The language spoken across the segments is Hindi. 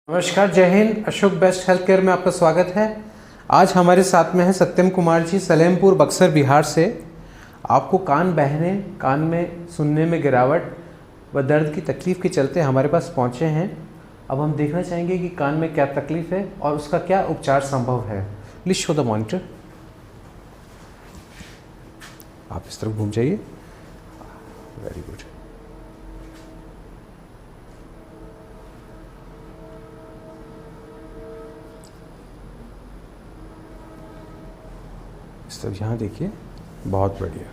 नमस्कार, जय Hind. Ashok best health care में आपका स्वागत है। आज हमारे साथ में है सत्यम कुमार जी, सलेमपुर बक्सर बिहार से। आपको कान बहने, कान में सुनने में गिरावट व दर्द की तकलीफ़ के चलते हमारे पास पहुंचे हैं। अब हम देखना चाहेंगे कि कान में क्या तकलीफ़ है और उसका क्या उपचार संभव है। Please show the monitor. आप इस तरफ घूम जाइए। Very good. इस तरफ यहाँ देखिए, बहुत बढ़िया।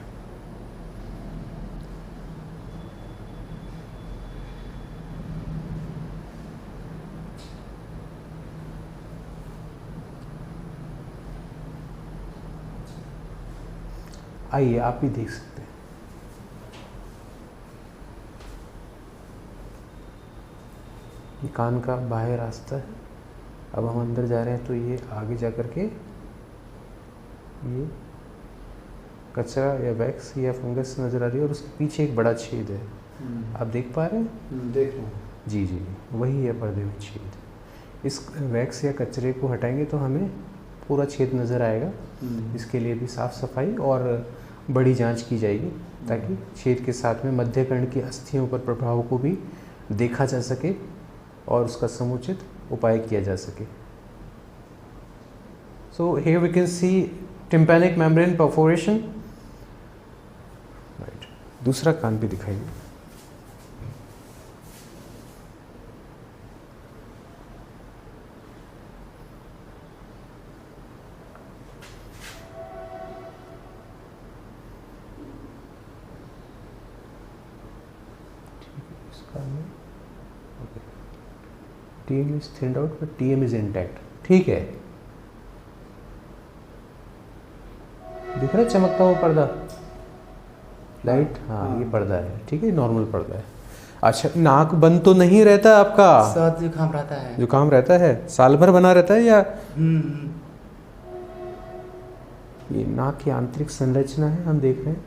आइए, आप भी देख सकते हैं। ये कान का बाहर रास्ता है। अब हम अंदर जा रहे हैं तो ये आगे जा कर के ये कचरा या वैक्स या फंगस नज़र आ रही है और उसके पीछे एक बड़ा छेद है। आप देख पा रहे हैं? देख रहे हैं। जी जी, वही है पर्दे में छेद। इस वैक्स या कचरे को हटाएंगे तो हमें पूरा छेद नज़र आएगा। इसके लिए भी साफ़ सफाई और बड़ी जांच की जाएगी ताकि छेद के साथ में मध्यकर्ण की अस्थियों पर प्रभाव को भी देखा जा सके और उसका समुचित उपाय किया जा सके। So here we can see tympanic membrane perforation. Right. दूसरा कान भी दिखाइए। TM is thinned out but TM is intact. ठीक है, दिख रहा है चमकता हुआ पर्दा, लाइट। हाँ, ये पर्दा है। ठीक है, नॉर्मल पर्दा है। अच्छा, नाक बंद तो नहीं रहता आपका? सर्दी जुकाम रहता है। जुकाम रहता है, साल भर बना रहता है या? ये नाक की आंतरिक संरचना है, हम देख रहे हैं।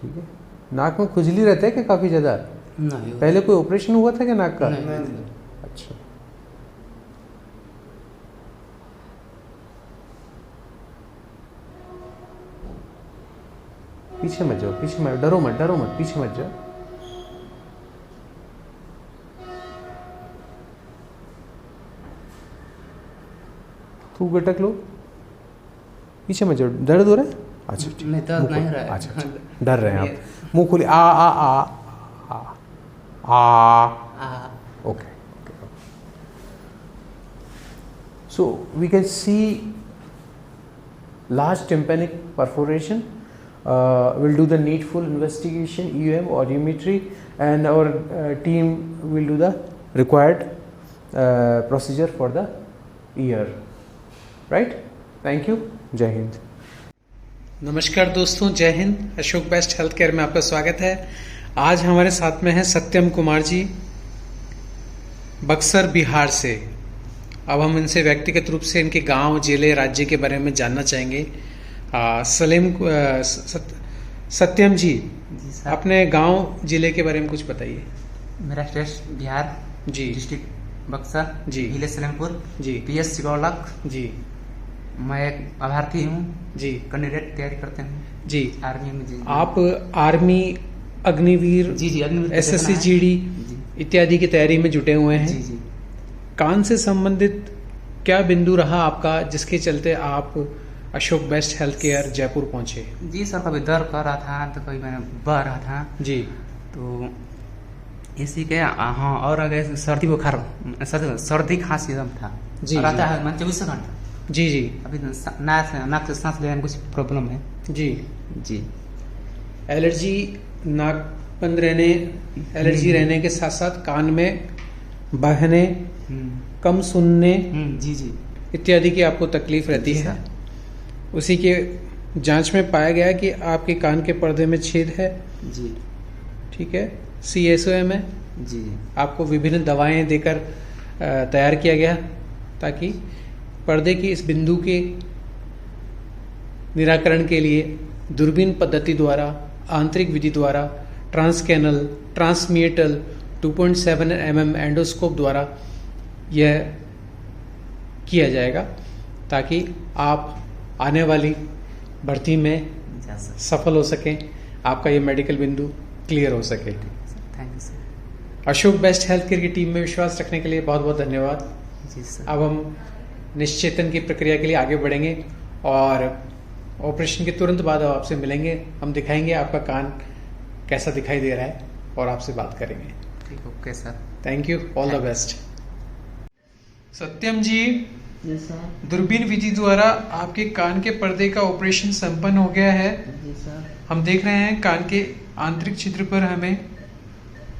ठीक है, नाक में खुजली रहता है क्या काफ़ी ज़्यादा? नहीं। पहले कोई ऑपरेशन हुआ था क्या नाक का? नहीं। अच्छा, पीछे मत जाओ, पीछे मत, डरो मत, डरो मत, पीछे मत जाओ। तू गटक लो, पीछे मत जाओ। दर्द हो रहा है? अच्छा ठीक, नहीं, दर्द नहीं रहा है। अच्छा अच्छा, डर रहे हैं आप। मुंह खोलिए। आ आ आ आ आ। Okay. So we can see large tympanic perforation. We'll do the needful investigation, EUM, audiometry, and our team will do the required procedure for the ear. Right? Thank you. जय हिंद। नमस्कार दोस्तों, जय Hind. Ashok best health care में आपका स्वागत है। आज हमारे साथ में है सत्यम कुमार जी, बक्सर बिहार से। अब हम इनसे व्यक्तिगत रूप से इनके गांव, जिले, राज्य के बारे में जानना चाहेंगे। सत्यम जी, अपने गांव, जिले के बारे में कुछ बताइए। मेरा स्टेट बिहार जी, डिस्ट्रिक्ट बक्सर जी, जिले सलेमपुर जी, PS सिगौलक जी। मैं एक अभ्यर्थी हूँ जी, कैंडिडेट तैयारी करते हैं जी आर्मी में जी। आप आर्मी, अग्निवीर जी जी, SSC GD इत्यादि की तैयारी में जुटे हुए हैं जी जी। कान से संबंधित क्या बिंदु रहा आपका जिसके चलते आप Ashok best health care Jaipur पहुंचे? जी सर, कभी दर्द कर रहा था तो कभी मैंने बह रहा था जी, तो इसी के हाँ, और अगर सर्दी बुखार, सर्दी खांसी एकदम था जी, रहता है मैं 24 घंटा। जी जी। अभी नाक से सांस लेने में कुछ प्रॉब्लम है जी जी। एलर्जी, नाक बंद रहने, एलर्जी रहने के साथ साथ कान में बहने, कम सुनने जी जी इत्यादि की आपको तकलीफ रहती है। उसी के जांच में पाया गया कि आपके कान के पर्दे में छेद है जी। ठीक है, CSOM है जी। आपको विभिन्न दवाएं देकर तैयार किया गया ताकि पर्दे की इस बिंदु के निराकरण के लिए दूरबीन पद्धति द्वारा, आंतरिक विधि द्वारा, ट्रांसकैनल, ट्रांसमिएटल 2.7 mm एंडोस्कोप द्वारा यह किया जाएगा ताकि आप आने वाली भर्ती में सफल हो सकें, आपका ये मेडिकल बिंदु क्लियर हो सके। Thank you sir. Ashok best health care की टीम में विश्वास रखने के लिए बहुत बहुत धन्यवाद। जी सर। अब हम निश्चेतन की प्रक्रिया के लिए आगे बढ़ेंगे और ऑपरेशन के तुरंत बाद आपसे मिलेंगे। हम दिखाएंगे आपका कान कैसा दिखाई दे रहा है और आपसे बात करेंगे। ठीक, okay sir. Thank you, all the best. Satyam ji, जी सर। दूरबीन विधि द्वारा आपके कान के पर्दे का ऑपरेशन संपन्न हो गया है। जी सर। हम देख रहे हैं कान के आंतरिक छिद्र पर हमें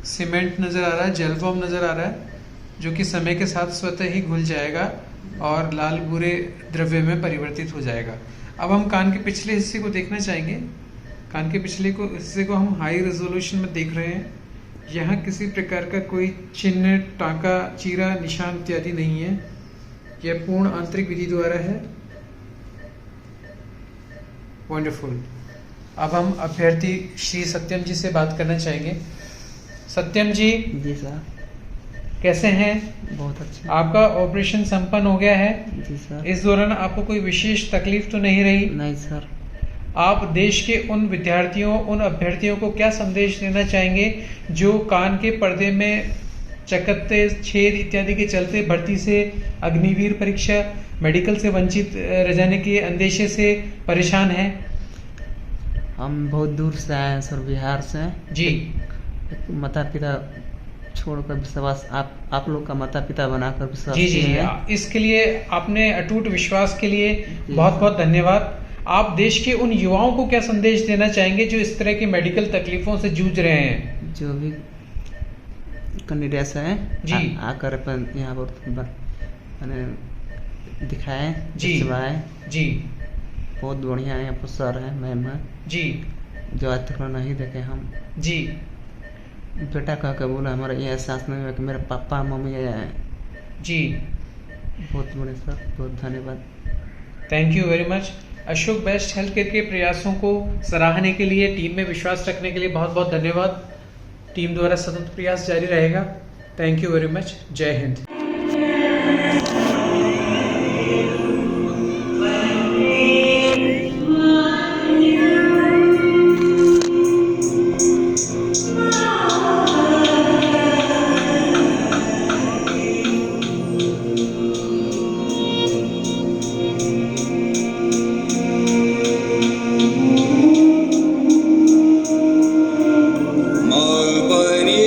सीमेंट नजर आ रहा है, जेल फॉर्म नजर आ रहा है, जो कि समय के साथ स्वतः ही घुल जाएगा और लाल भूरे द्रव्य में परिवर्तित हो जाएगा। अब हम कान के पिछले हिस्से को देखना चाहेंगे। कान के पिछले हिस्से को हम हाई रेजोल्यूशन में देख रहे हैं। यहाँ किसी प्रकार का कोई चिन्ह, टाँका, चीरा, निशान इत्यादि नहीं है। यह पूर्ण आंतरिक विधि द्वारा है। वंडरफुल। अब हम अभ्यर्थी श्री सत्यम जी से बात करना चाहेंगे। सत्यम जी, जी सर। कैसे हैं? बहुत अच्छे। आपका ऑपरेशन संपन्न हो गया है। जी सर। इस दौरान आपको कोई विशेष तकलीफ तो नहीं रही? नहीं सर। आप देश के उन विद्यार्थियों, उन अभ्यर्थियों को क्या संदेश देना चाहेंगे जो कान के पर्दे में चकत्ते, छेद इत्यादि के चलते भर्ती से, अग्निवीर परीक्षा, मेडिकल से वंचित रह जाने के अंदेशे से परेशान हैं? हम बहुत दूर से आए हैं सर, बिहार से। जी। माता पिता छोड़कर विश्वास, आप लोग का माता पिता बनाकर विश्वास जी जी किए जी, हैं। इसके लिए आपने अटूट विश्वास के लिए बहुत बहुत धन्यवाद। आप देश के उन युवाओं को क्या संदेश देना चाहेंगे जो इस तरह की मेडिकल तकलीफों से जूझ रहे हैं? जो भी कैंडिडेट्स हैं जी। आकर अपन यहाँ पर दिखाएं, जी दिखवाएं। जी। बहुत बढ़िया यहाँ पर सर है, मैम है, जी जो आज तक नहीं देखे हम। जी। बेटा कह के बोला, हमारा ये एहसास नहीं हुआ कि मेरे पापा मम्मी है। जी। बहुत बड़े सर, बहुत धन्यवाद। Thank you very much. Ashok best health care के प्रयासों को सराहने के लिए, टीम में विश्वास रखने के लिए बहुत बहुत धन्यवाद। टीम द्वारा सतत प्रयास जारी रहेगा। Thank you very much. जय हिंद। Malbani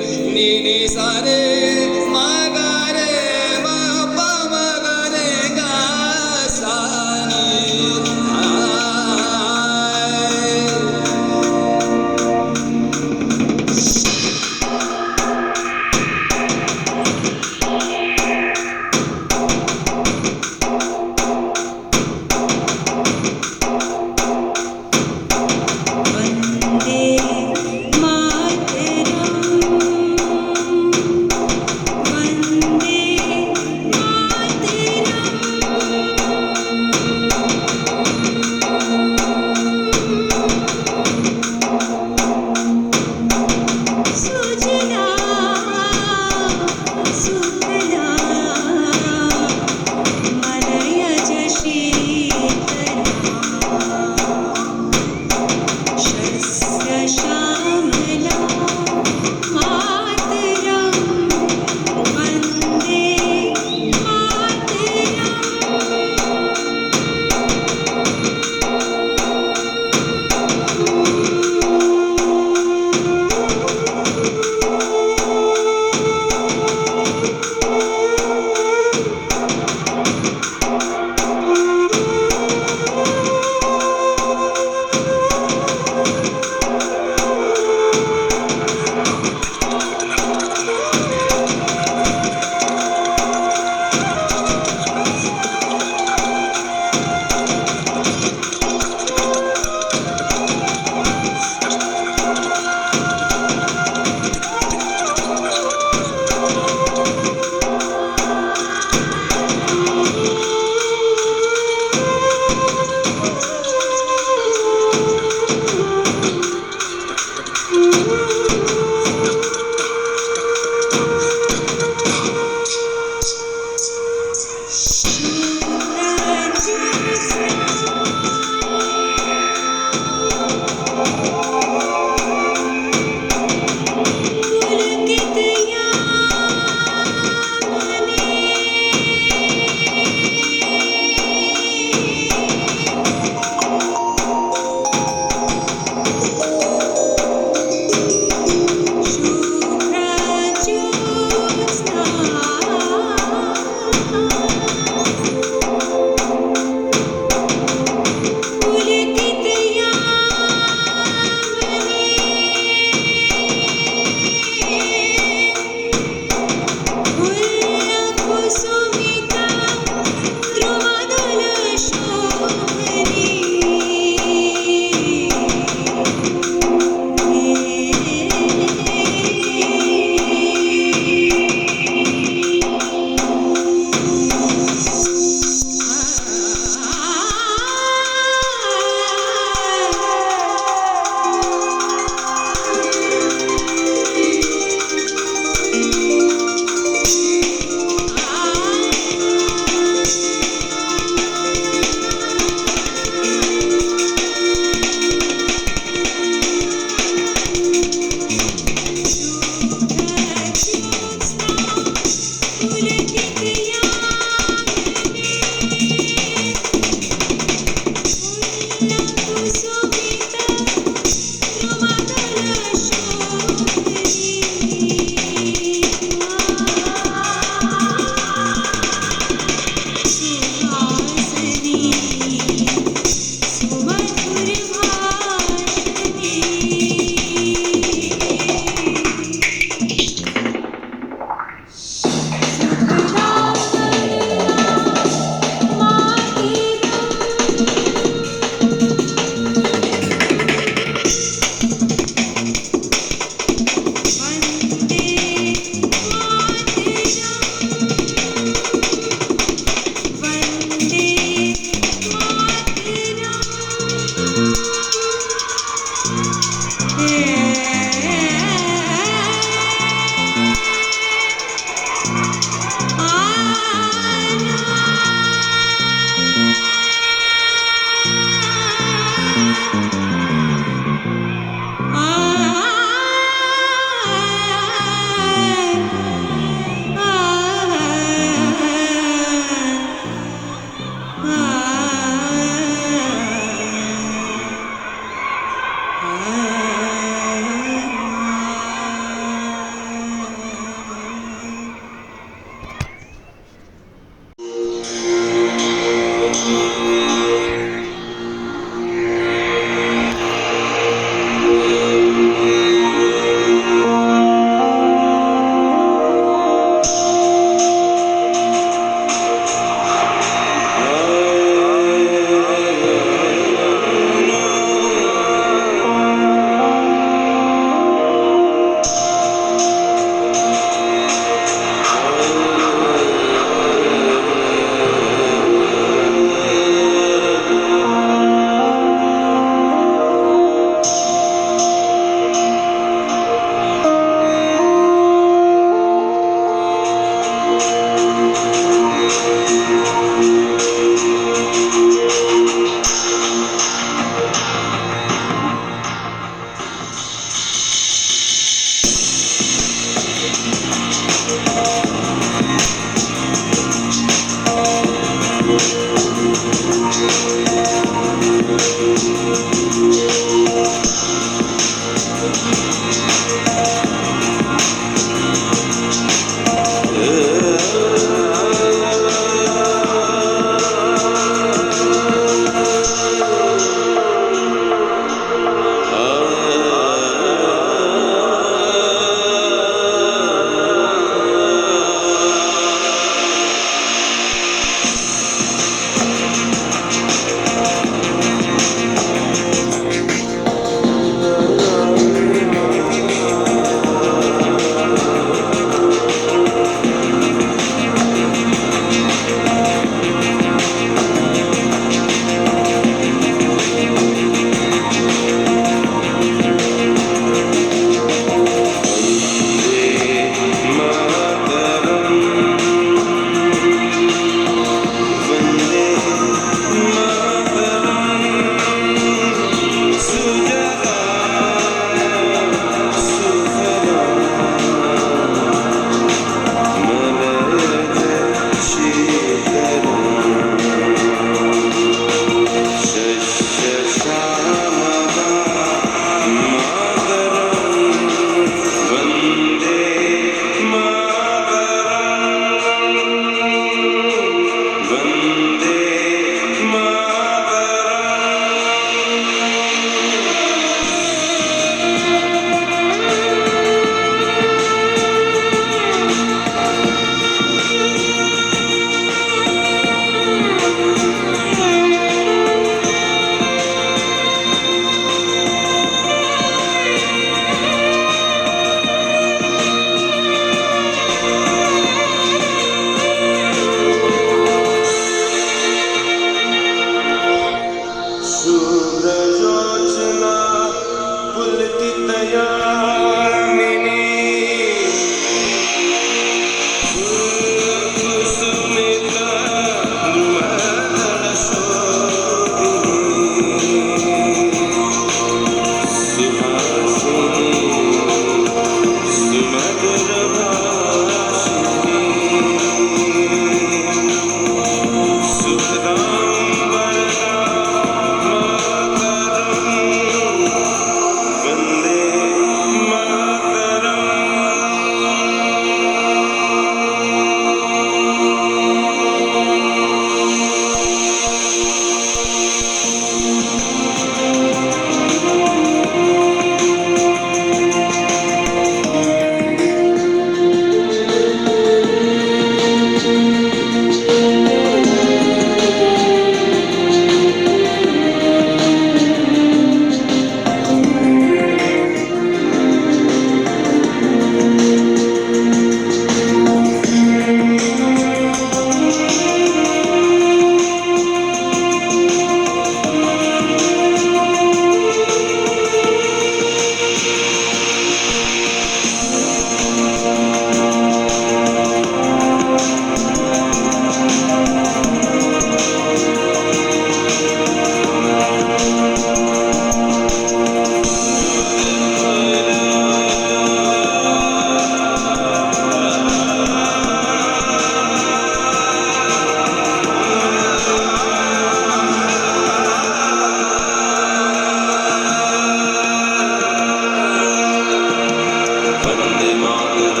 वन्दे मातरम्